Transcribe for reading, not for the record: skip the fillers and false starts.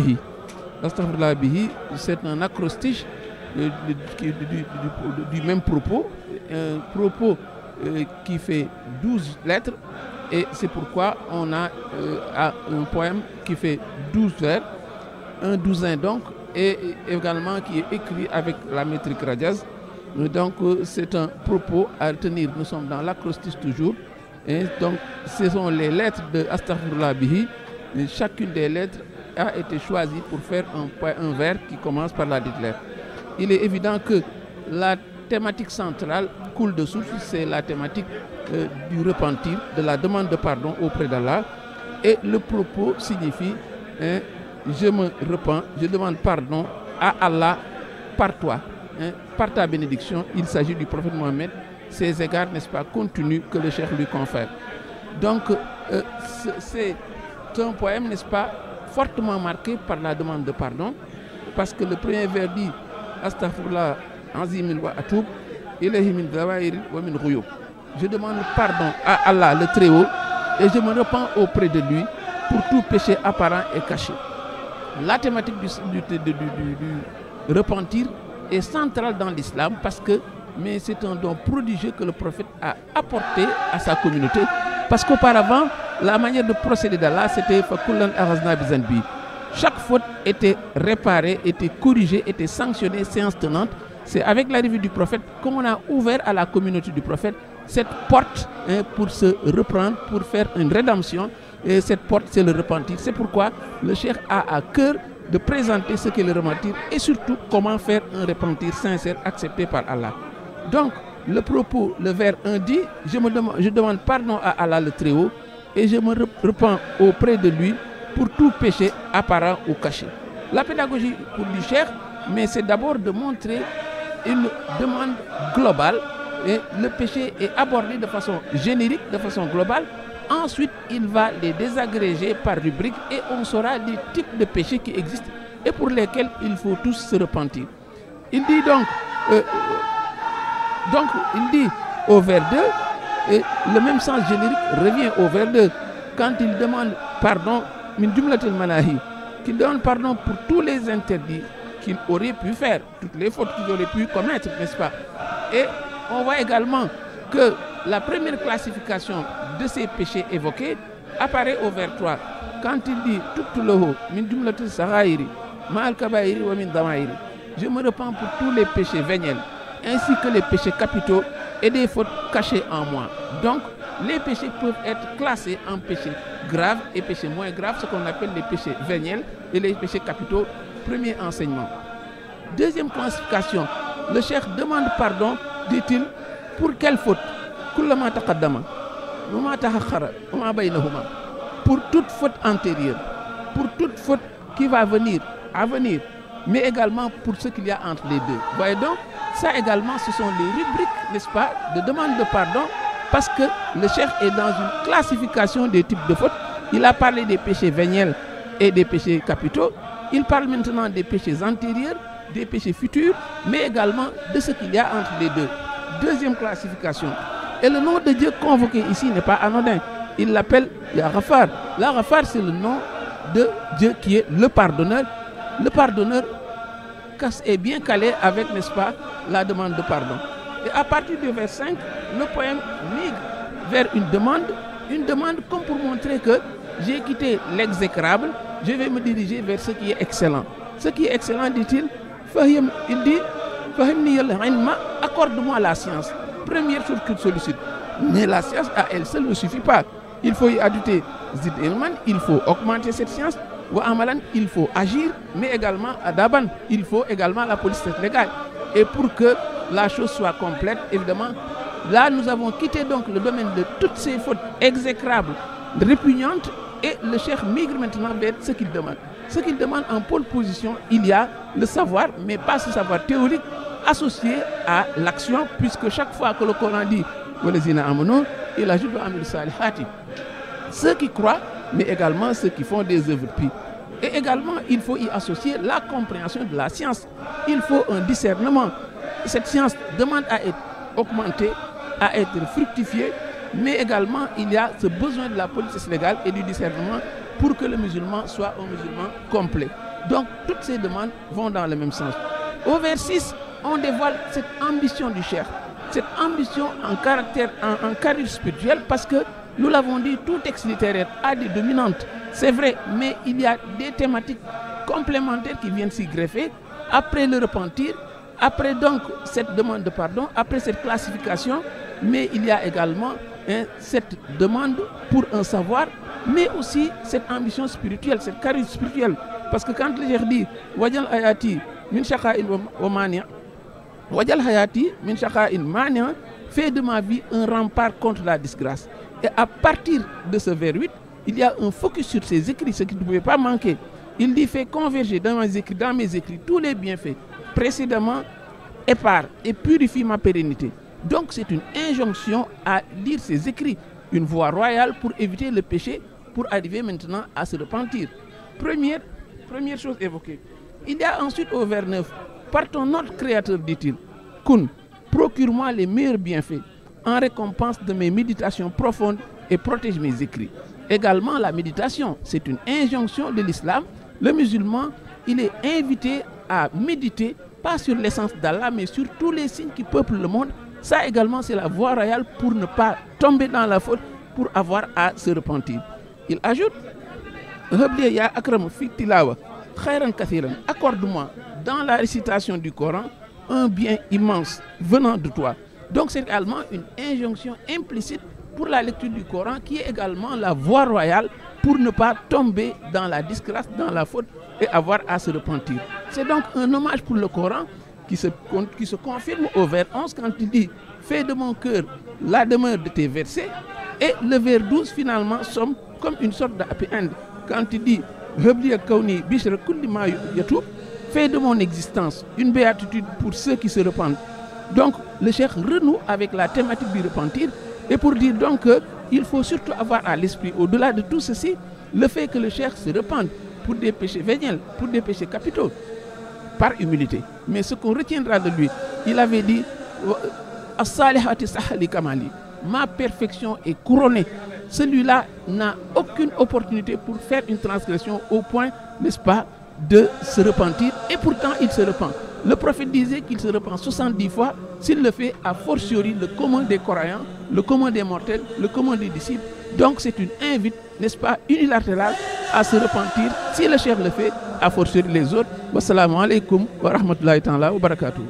bihi. Astaghfirullah bihi, c'est un acrostiche du même propos, un propos qui fait 12 lettres, et c'est pourquoi on a un poème qui fait 12 vers, un douzain donc, et également qui est écrit avec la métrique Rajaz. Donc c'est un propos à retenir. Nous sommes dans l'acrostiche toujours, et donc ce sont les lettres de Astaghfirullah bihi. Chacune des lettres a été choisie pour faire un vers qui commence par la dite lettre. Il est évident que la thématique centrale coule de source, c'est la thématique du repentir, de la demande de pardon auprès d'Allah, et le propos signifie je me repens, je demande pardon à Allah par toi, par ta bénédiction. Il s'agit du prophète Mohammed, ces égards, n'est-ce pas, continus que le cheikh lui confère. Donc c'est un poème, n'est-ce pas, fortement marqué par la demande de pardon, parce que le premier vers dit Astaghfirullah azimil wa atoub ilayhi min dawairi wa min ghuyub. Je demande pardon à Allah le Très-Haut et je me repens auprès de lui pour tout péché apparent et caché. La thématique du repentir est centrale dans l'islam parce que c'est un don prodigieux que le prophète a apporté à sa communauté, parce qu'auparavant la manière de procéder d'Allah c'était fakullan aghazna bizanbi. Chaque faute était réparée, était corrigée, était sanctionnée, séance tenante. C'est avec l'arrivée du prophète qu'on a ouvert à la communauté du prophète cette porte pour se reprendre, pour faire une rédemption. Et cette porte, c'est le repentir. C'est pourquoi le cheikh a à cœur de présenter ce qu'est le repentir et surtout comment faire un repentir sincère accepté par Allah. Donc, le propos, le vers 1 dit, je demande pardon à Allah le Très-Haut et je me repens auprès de lui pour tout péché apparent ou caché. La pédagogie pour du cheikh, mais c'est d'abord de montrer une demande globale, et le péché est abordé de façon générique, de façon globale. Ensuite, il va les désagréger par rubrique et on saura les types de péchés qui existent et pour lesquels il faut tous se repentir. Il dit donc il dit au vers 2, et le même sens générique revient au vers 2, quand il demande pardon, min jumlatil manahi, qu'il demande pardon pour tous les interdits qu'il aurait pu faire, toutes les fautes qu'il aurait pu commettre, n'est-ce pas? Et on voit également que la première classification de ces péchés évoqués apparaît au vers 3, quand il dit Tuktuloho min jumlatil sarairi ma'al kabairi wa min damairi. Je me repens pour tous les péchés véniels ainsi que les péchés capitaux et des fautes cachées en moi. Donc les péchés peuvent être classés en péchés graves et péchés moins graves, ce qu'on appelle les péchés véniels et les péchés capitaux. Premier enseignement. Deuxième classification, le cheikh demande pardon, dit-il, pour quelle faute? Kullama taqaddama wa ma ta'akhkhara wa ma baynahuma. Pour toute faute antérieure, pour toute faute qui va venir, à venir, mais également pour ce qu'il y a entre les deux. Voyez donc, ça également, ce sont les rubriques, n'est-ce pas, de demande de pardon, parce que le cheikh est dans une classification des types de fautes. Il a parlé des péchés véniels et des péchés capitaux. Il parle maintenant des péchés antérieurs, des péchés futurs, mais également de ce qu'il y a entre les deux. Deuxième classification. Et le nom de Dieu convoqué ici n'est pas anodin. Il l'appelle Ya Ghafar. La Ghafar, c'est le nom de Dieu qui est le pardonneur. Le pardonneur est bien calé avec, n'est-ce pas, la demande de pardon. Et à partir du vers 5, le poème migre vers une demande comme pour montrer que j'ai quitté l'exécrable, je vais me diriger vers ce qui est excellent. Ce qui est excellent, dit-il, il dit, accorde-moi la science. Première chose qu'il sollicite. Mais la science à elle seule ne suffit pas. Il faut y ajouter Zid Ilman, il faut augmenter cette science. Wa Amalan, il faut agir, mais également Adaban, il faut également la police légale. Et pour que la chose soit complète, évidemment, là nous avons quitté donc le domaine de toutes ces fautes exécrables, répugnantes, et le cheikh migre maintenant vers ce qu'il demande. Ce qu'il demande en pole position, il y a le savoir, mais pas ce savoir théorique associé à l'action, puisque chaque fois que le Coran dit il ajoute ceux qui croient, mais également ceux qui font des œuvres pies. Et également, il faut y associer la compréhension de la science. Il faut un discernement. Cette science demande à être augmentée, à être fructifiée, mais également il y a ce besoin de la police légale et du discernement pour que le musulman soit un musulman complet. Donc toutes ces demandes vont dans le même sens. Au vers 6, on dévoile cette ambition du cheikh, cette ambition en caractère, en carrière spirituelle, parce que nous l'avons dit, tout texte littéraire a des dominantes, c'est vrai, mais il y a des thématiques complémentaires qui viennent s'y greffer. Après le repentir, après donc cette demande de pardon, après cette classification, mais il y a également cette demande pour un savoir, mais aussi cette ambition spirituelle, cette carrière spirituelle. Parce que quand le cheikh dit « Wajal hayati min shaqa'in wa mania » Wajal hayati min shaqa'in mania fait de ma vie un rempart contre la disgrâce. Et à partir de ce vers 8, il y a un focus sur ses écrits, ce qui ne pouvait pas manquer. Il dit fait converger dans mes écrits tous les bienfaits précédemment épars et purifie ma pérennité. Donc c'est une injonction à lire ses écrits, une voie royale pour éviter le péché, pour arriver maintenant à se repentir. Première chose évoquée. Il y a ensuite au vers 9, par ton notre Créateur, dit-il, Kun, procure-moi les meilleurs bienfaits en récompense de mes méditations profondes et protège mes écrits. Également la méditation, c'est une injonction de l'islam. Le musulman, il est invité à méditer, pas sur l'essence d'Allah, mais sur tous les signes qui peuplent le monde. Ça également, c'est la voie royale pour ne pas tomber dans la faute, pour avoir à se repentir. Il ajoute, accorde-moi dans la récitation du Coran un bien immense venant de toi. Donc c'est également une injonction implicite pour la lecture du Coran qui est également la voie royale pour ne pas tomber dans la disgrâce, dans la faute et avoir à se repentir. C'est donc un hommage pour le Coran qui se confirme au vers 11 quand il dit « Fais de mon cœur la demeure de tes versets » et le vers 12 finalement somme comme une sorte de happy end quand il dit « Fais de mon existence une béatitude pour ceux qui se repentent ». Donc le cheikh renoue avec la thématique du repentir et pour dire donc qu'il faut surtout avoir à l'esprit, au-delà de tout ceci, le fait que le cheikh se repente pour des péchés véniels, pour des péchés capitaux, par humilité. Mais ce qu'on retiendra de lui, il avait dit ma perfection est couronnée. Celui-là n'a aucune opportunité pour faire une transgression au point, n'est-ce pas, de se repentir, et pourtant il se repent. Le prophète disait qu'il se repent 70 fois, s'il le fait a fortiori le commun des croyants, le commun des mortels, le commun des disciples. Donc c'est une invite, n'est-ce pas, unilatérale à se repentir. Si le cheikh le fait, a fortiori les autres. Wassalamu alaikum wa rahmatullahi ta'ala wa barakatuh.